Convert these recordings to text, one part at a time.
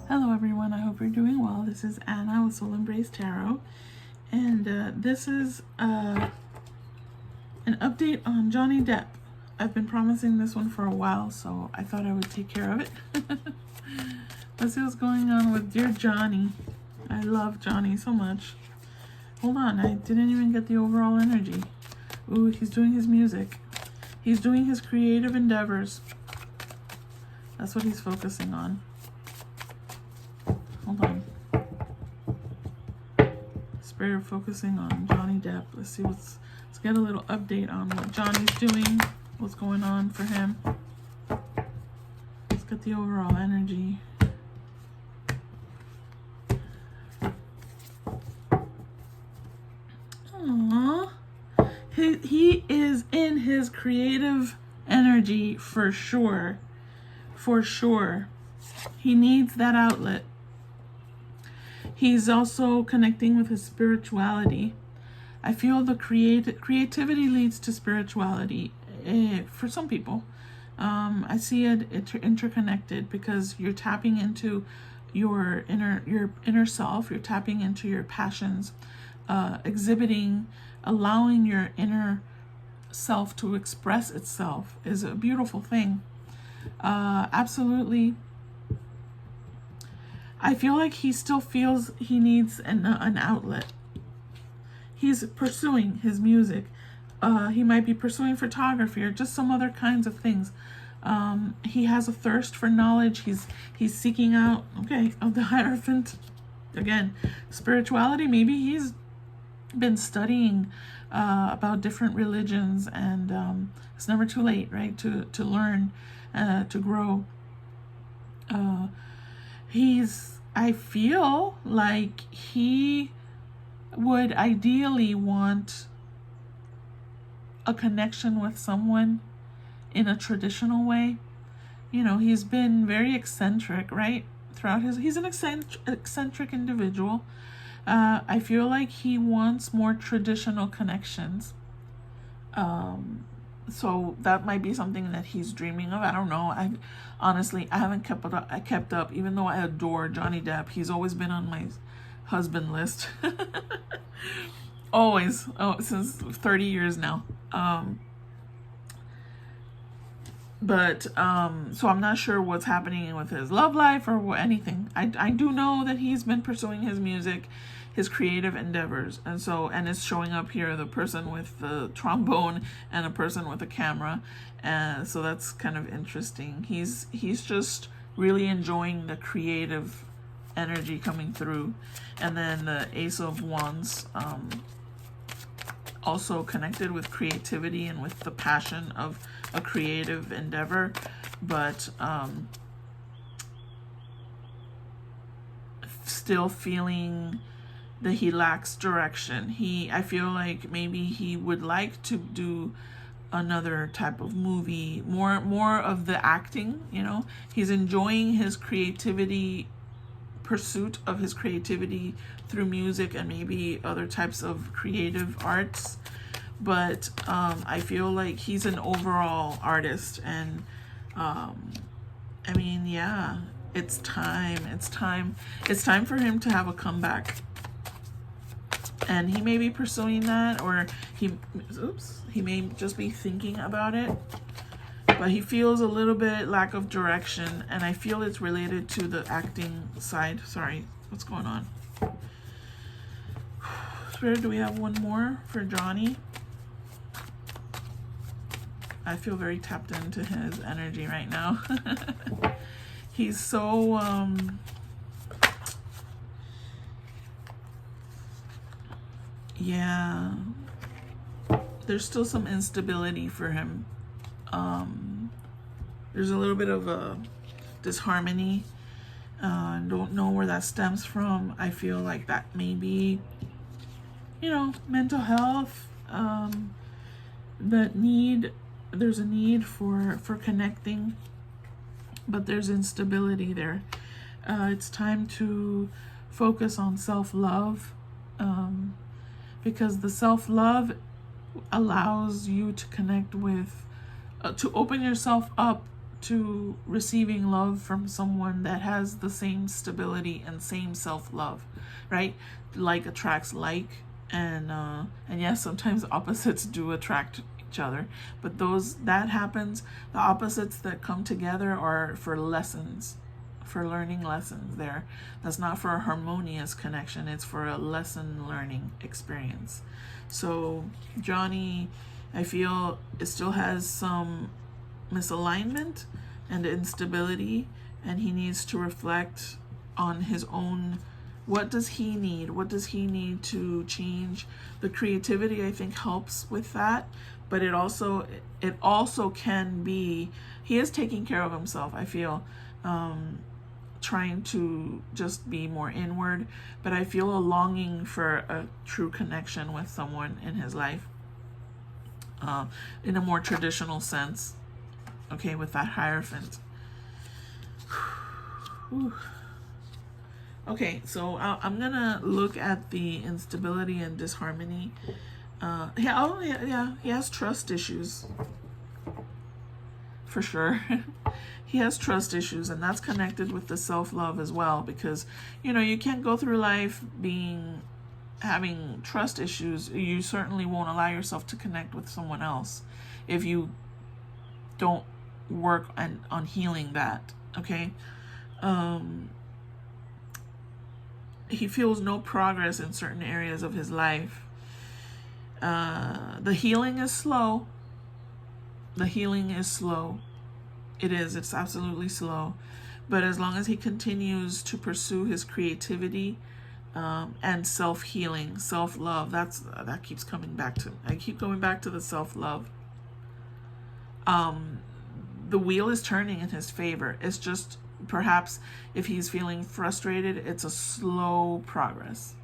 Hello everyone, I hope you're doing well. This is Anna with Soul Embrace Tarot, and this is an update on Johnny Depp. I've been promising this one for a while, so I thought I would take care of it. Let's see what's going on with dear Johnny. I love Johnny so much. Hold on, I didn't even get the overall energy. Ooh, he's doing his music. He's doing his creative endeavors. That's what he's focusing on. Hold on. Spirit focusing on Johnny Depp. Let's get a little update on what Johnny's doing, what's going on for him. Let's get the overall energy. Aww. He is in his creative energy for sure. For sure. He needs that outlet. He's also connecting with his spirituality. I feel the creativity leads to spirituality for some people. I see it interconnected because you're tapping into your inner self. You're tapping into your passions, exhibiting, allowing your inner self to express itself is a beautiful thing. Absolutely. I feel like he still feels he needs an outlet. He's pursuing his music. He might be pursuing photography or just some other kinds of things. He has a thirst for knowledge. He's seeking out, of the Hierophant. Again, spirituality. Maybe he's been studying about different religions, and it's never too late, right, to learn, to grow. I feel like he would ideally want a connection with someone in a traditional way. You know, he's been very eccentric, right? He's an eccentric individual. I feel like he wants more traditional connections. So that might be something that he's dreaming of. I don't know. I haven't kept up, even though I adore Johnny Depp. He's always been on my husband list. Always. Since 30 years now. So I'm not sure what's happening with his love life or anything. I do know that he's been pursuing his music, his creative endeavors, and it's showing up here, the person with the trombone and a person with a camera, and so that's kind of interesting. He's just really enjoying the creative energy coming through, and then the Ace of Wands, also connected with creativity and with the passion of a creative endeavor, but still feeling that he lacks direction. I feel like maybe he would like to do another type of movie, more of the acting, He's enjoying his pursuit of his creativity through music and maybe other types of creative arts. But I feel like he's an overall artist, and it's time for him to have a comeback. And he may be pursuing that, or he may just be thinking about it, but he feels a little bit lack of direction, and I feel it's related to the acting side. Sorry, what's going on? Spirit, do we have one more for Johnny? I feel very tapped into his energy right now. He's so there's still some instability for him. There's a little bit of a disharmony. Don't know where that stems from. I feel like that may be, mental health. There's a need for connecting, but there's instability there. It's time to focus on self-love, because the self-love allows you to connect with, to open yourself up to receiving love from someone that has the same stability and same self-love, right? Like attracts like, and yes, sometimes opposites do attract each other, but that happens. The opposites that come together are for lessons, for learning lessons. That's not for a harmonious connection, it's for a lesson learning experience. So Johnny, I feel, it still has some misalignment and instability, and he needs to reflect on his own. What does he need to change? The creativity, I think, helps with that, but it also can be, he is taking care of himself, I feel, trying to just be more inward, but I feel a longing for a true connection with someone in his life, in a more traditional sense, okay, with that Hierophant. Okay, so I'm gonna look at the instability and disharmony. He has trust issues, for sure. He has trust issues, and that's connected with the self-love as well, because you can't go through life having trust issues. You certainly won't allow yourself to connect with someone else if you don't work on healing that, okay? He feels no progress in certain areas of his life. The healing is slow. It's absolutely slow. But as long as he continues to pursue his creativity, and self-healing, self-love, that keeps coming back to, I keep going back to the self-love. The wheel is turning in his favor. It's just, perhaps if he's feeling frustrated, it's a slow progress.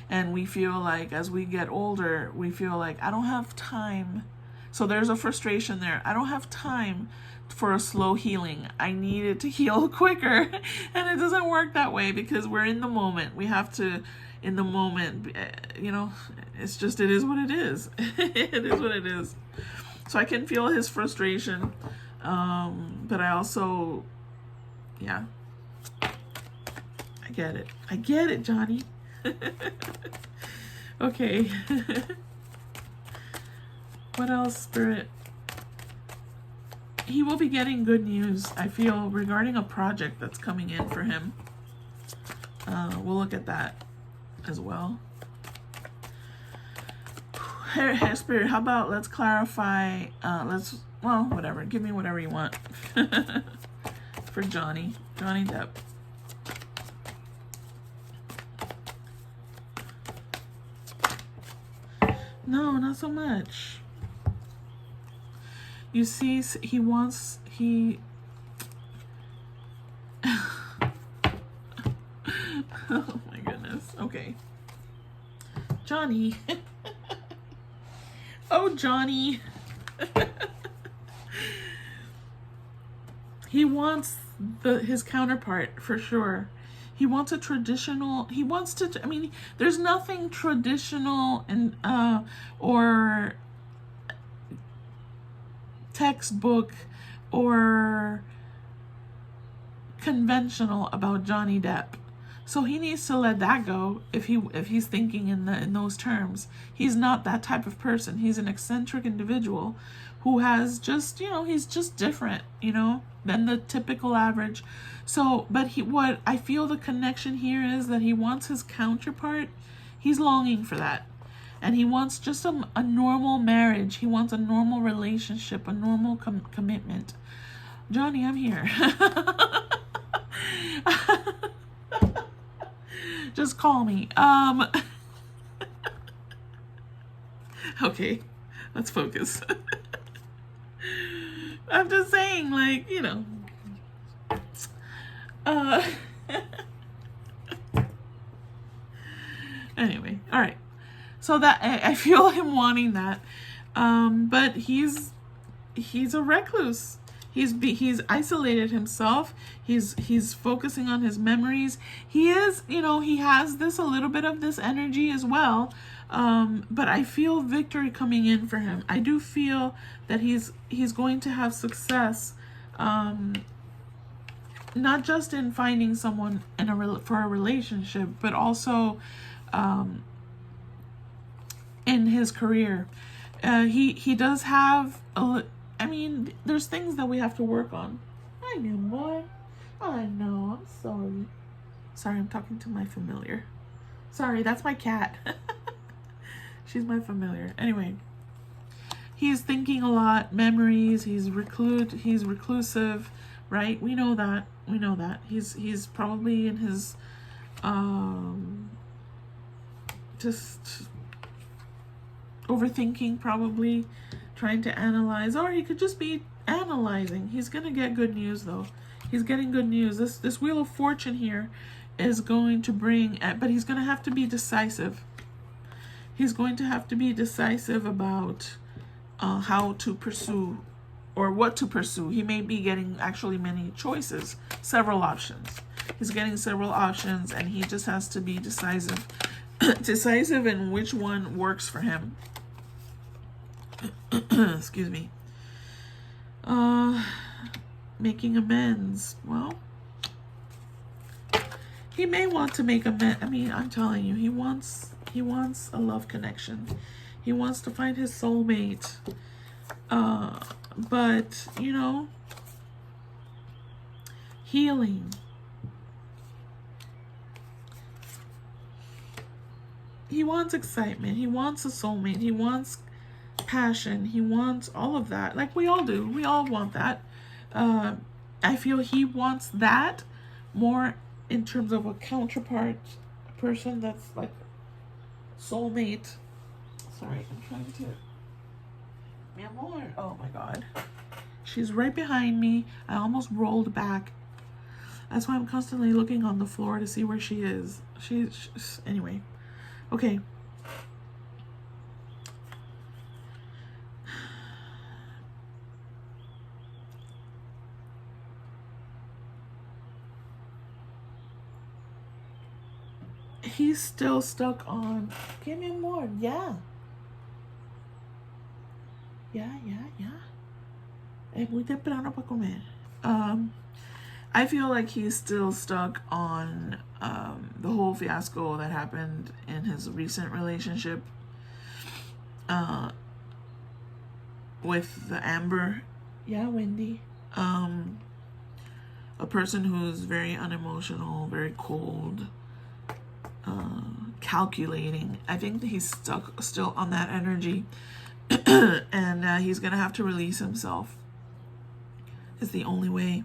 And we feel like as we get older, we feel like, I don't have time. So there's a frustration there. I don't have time for a slow healing. I need it to heal quicker. And it doesn't work that way, because we're in the moment. We have to, in the moment, it's just, it is what it is. It is what it is. So I can feel his frustration. But I also, I get it. I get it, Johnny. Okay. What else, Spirit? He will be getting good news, I feel, regarding a project that's coming in for him. We'll look at that as well. Hey, Spirit, how about let's clarify, whatever. Give me whatever you want. For Johnny Depp. No, not so much. You see, oh my goodness. Okay. Johnny. Oh, Johnny. He wants his counterpart, for sure. He wants a traditional, there's nothing traditional and or textbook or conventional about Johnny Depp. So he needs to let that go if he's thinking in those terms. He's not that type of person. He's an eccentric individual who has just, he's just different, than the typical average. So, but what I feel the connection here is that he wants his counterpart. He's longing for that. And he wants just a normal marriage. He wants a normal relationship, a normal commitment. Johnny, I'm here. Just call me. Okay, let's focus. I'm just saying, anyway, all right. So that I feel him wanting that, but he's a recluse. He's isolated himself. He's focusing on his memories. He is, he has a little bit of this energy as well. But I feel victory coming in for him. I do feel that he's going to have success Not just in finding someone for a relationship, but also in his career. He does have I mean, there's things that we have to work on. I know more. I know. I'm sorry. Sorry, I'm talking to my familiar. Sorry, that's my cat. She's my familiar. Anyway, he's thinking a lot, memories. He's reclusive, right? We know that. We know that. He's probably in his just overthinking, probably trying to analyze, or he could just be analyzing. He's gonna get good news though. He's getting good news. This Wheel of Fortune here is going to bring, but he's gonna have to be decisive. He's going to have to be decisive about how to pursue or what to pursue. He may be getting actually many choices, several options. He's getting several options, and he just has to be decisive. Decisive in which one works for him. Excuse me. Making amends. Well, he may want to make amends. I mean, I'm telling you, he wants a love connection. He wants to find his soulmate. But, you know, healing. He wants excitement. He wants a soulmate. He wants passion. He wants all of that. Like we all do. We all want that. I feel he wants that more in terms of a counterpart, a person that's like soulmate. Sorry, I'm trying to... Mi amor. Oh my God. She's right behind me. I almost rolled back. That's why I'm constantly looking on the floor to see where she is. She's anyway. Okay. He's still stuck on, give me more. Yeah. Yeah. Es muy temprano para comer. I feel like he's still stuck on the whole fiasco that happened in his recent relationship with the Amber. Yeah, Wendy. A person who's very unemotional, very cold, calculating. I think that he's stuck still on that energy. And he's gonna have to release himself. It's the only way.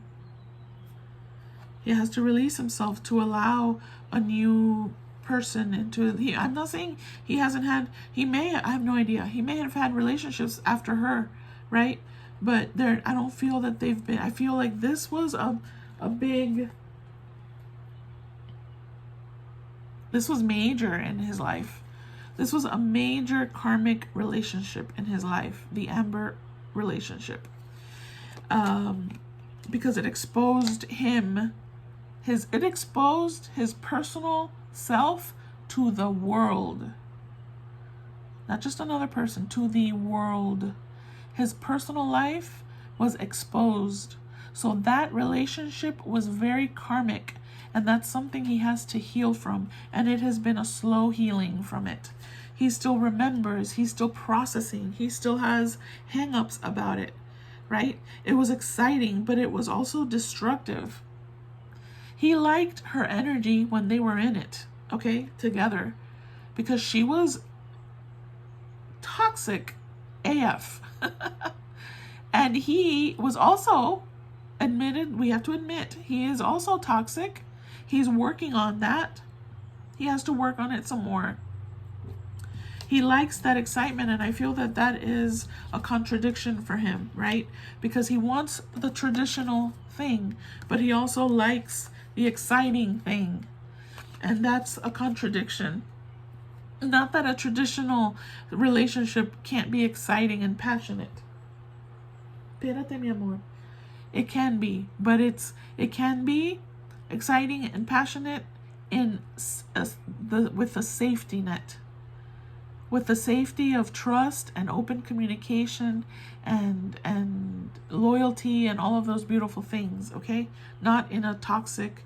He has to release himself to allow a new person into... I'm not saying he hasn't had... He may... I have no idea. He may have had relationships after her, right? But I don't feel that they've been... I feel like this was a big... This was major in his life. This was a major karmic relationship in his life. The Amber relationship. Because it exposed him... It exposed his personal self to the world. Not just another person, to the world. His personal life was exposed. So that relationship was very karmic. And that's something he has to heal from. And it has been a slow healing from it. He still remembers. He's still processing. He still has hang-ups about it. Right? It was exciting, but it was also destructive. He liked her energy when they were in it, okay, together, because she was toxic AF. And he was also we have to admit, he is also toxic. He's working on that. He has to work on it some more. He likes that excitement, and I feel that that is a contradiction for him, right? Because he wants the traditional thing, but he also likes the exciting thing. And that's a contradiction. Not that a traditional relationship can't be exciting and passionate. Espérate, mi amor. It can be, but it can be exciting and passionate with a safety net. with the safety of trust and open communication and loyalty and all of those beautiful things, okay? Not in a toxic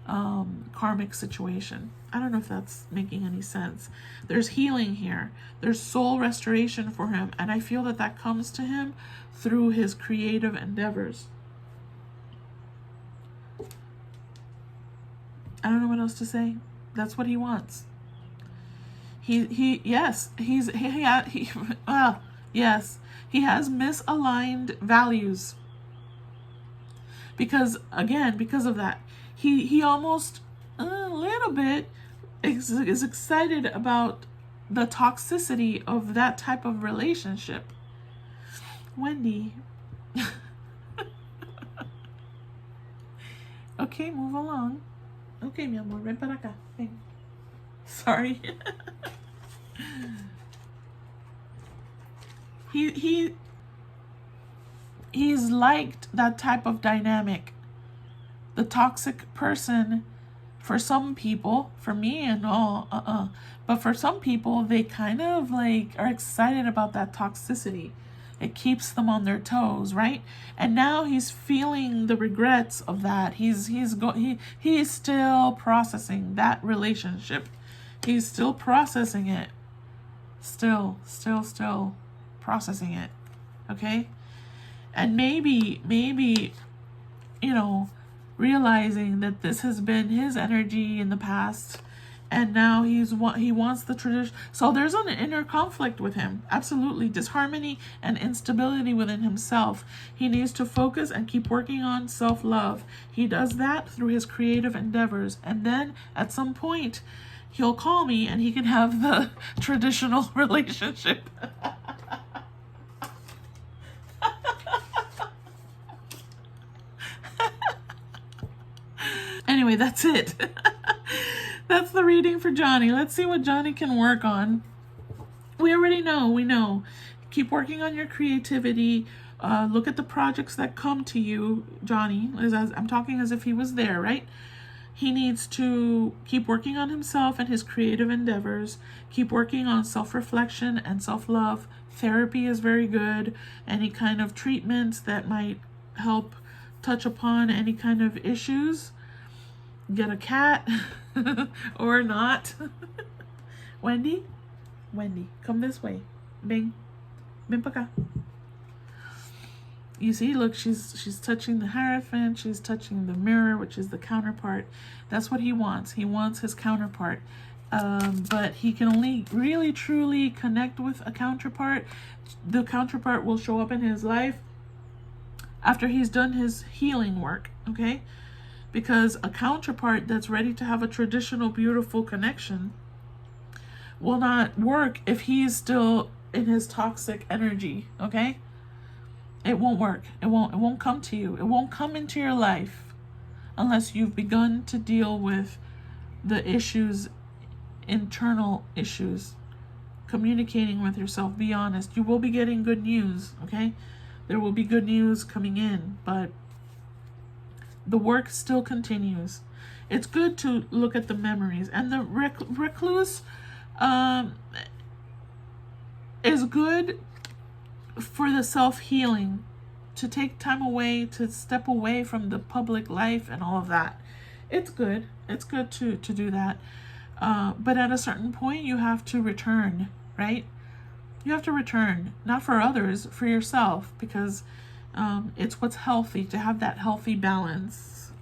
karmic situation. I don't know if that's making any sense. There's healing here. There's soul restoration for him, and I feel that that comes to him through his creative endeavors. I don't know what else to say. That's what he wants. Yes, he has misaligned values. Because of that, he almost a little bit is excited about the toxicity of that type of relationship. Wendy. Okay, move along. Okay, mi amor, ven para acá. Ven. Sorry. He's liked that type of dynamic. The toxic person, for some people, for me and all, but for some people, they kind of like are excited about that toxicity. It keeps them on their toes, right? And now he's feeling the regrets of that. He's still processing that relationship. He's still processing it. Still processing it. Okay? And maybe, realizing that this has been his energy in the past, and now he wants the tradition. So there's an inner conflict with him. Absolutely. Disharmony and instability within himself. He needs to focus and keep working on self-love. He does that through his creative endeavors. And then at some point, he'll call me and he can have the traditional relationship. Anyway, that's it. That's the reading for Johnny. Let's see what Johnny can work on. We already know. We know. Keep working on your creativity. Look at the projects that come to you, Johnny. I'm talking as if he was there, right? He needs to keep working on himself and his creative endeavors. Keep working on self-reflection and self-love. Therapy is very good. Any kind of treatments that might help touch upon any kind of issues. Get a cat or not. Wendy, come this way. Bing, ven para acá. You see, look, she's touching the Hierophant. She's touching the mirror, which is the counterpart. That's what he wants. He wants his counterpart. But he can only really truly connect with a counterpart. The counterpart will show up in his life after he's done his healing work, okay? Because a counterpart that's ready to have a traditional, beautiful connection will not work if he is still in his toxic energy, okay? It won't work. It won't come to you. It won't come into your life unless you've begun to deal with the issues, internal issues, communicating with yourself. Be honest. You will be getting good news, okay? There will be good news coming in, but the work still continues. It's good to look at the memories. And the recluse is good for the self-healing, to take time away, to step away from the public life and all of that. It's good. It's good to do that. But at a certain point, you have to return, right? You have to return, not for others, for yourself, because it's what's healthy, to have that healthy balance.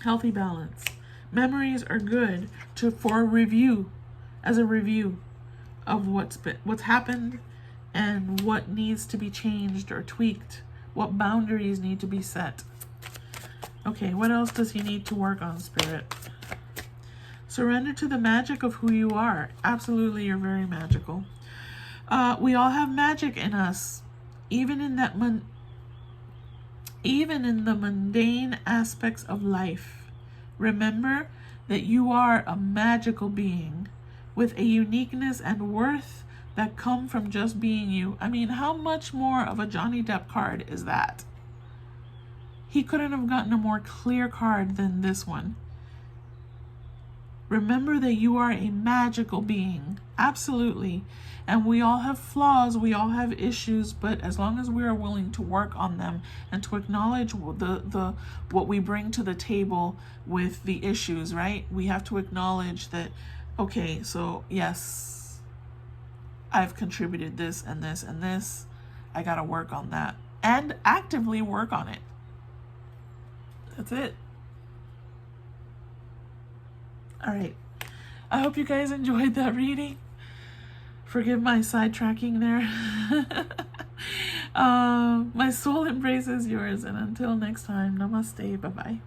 Healthy balance. Memories are good for review, as a review of what's happened and what needs to be changed or tweaked, what boundaries need to be set. Okay, what else does he need to work on, Spirit? Surrender to the magic of who you are. Absolutely, you're very magical. We all have magic in us, even in the mundane aspects of life. Remember that you are a magical being with a uniqueness and worth that come from just being you. I mean, how much more of a Johnny Depp card is that? He couldn't have gotten a more clear card than this one. Remember that you are a magical being. Absolutely. And we all have flaws, we all have issues, but as long as we are willing to work on them and to acknowledge the what we bring to the table with the issues, right? We have to acknowledge that, okay, so yes, I've contributed this and this and this. I got to work on that and actively work on it. That's it. All right. I hope you guys enjoyed that reading. Forgive my sidetracking there. My soul embraces yours. And until next time, namaste. Bye-bye.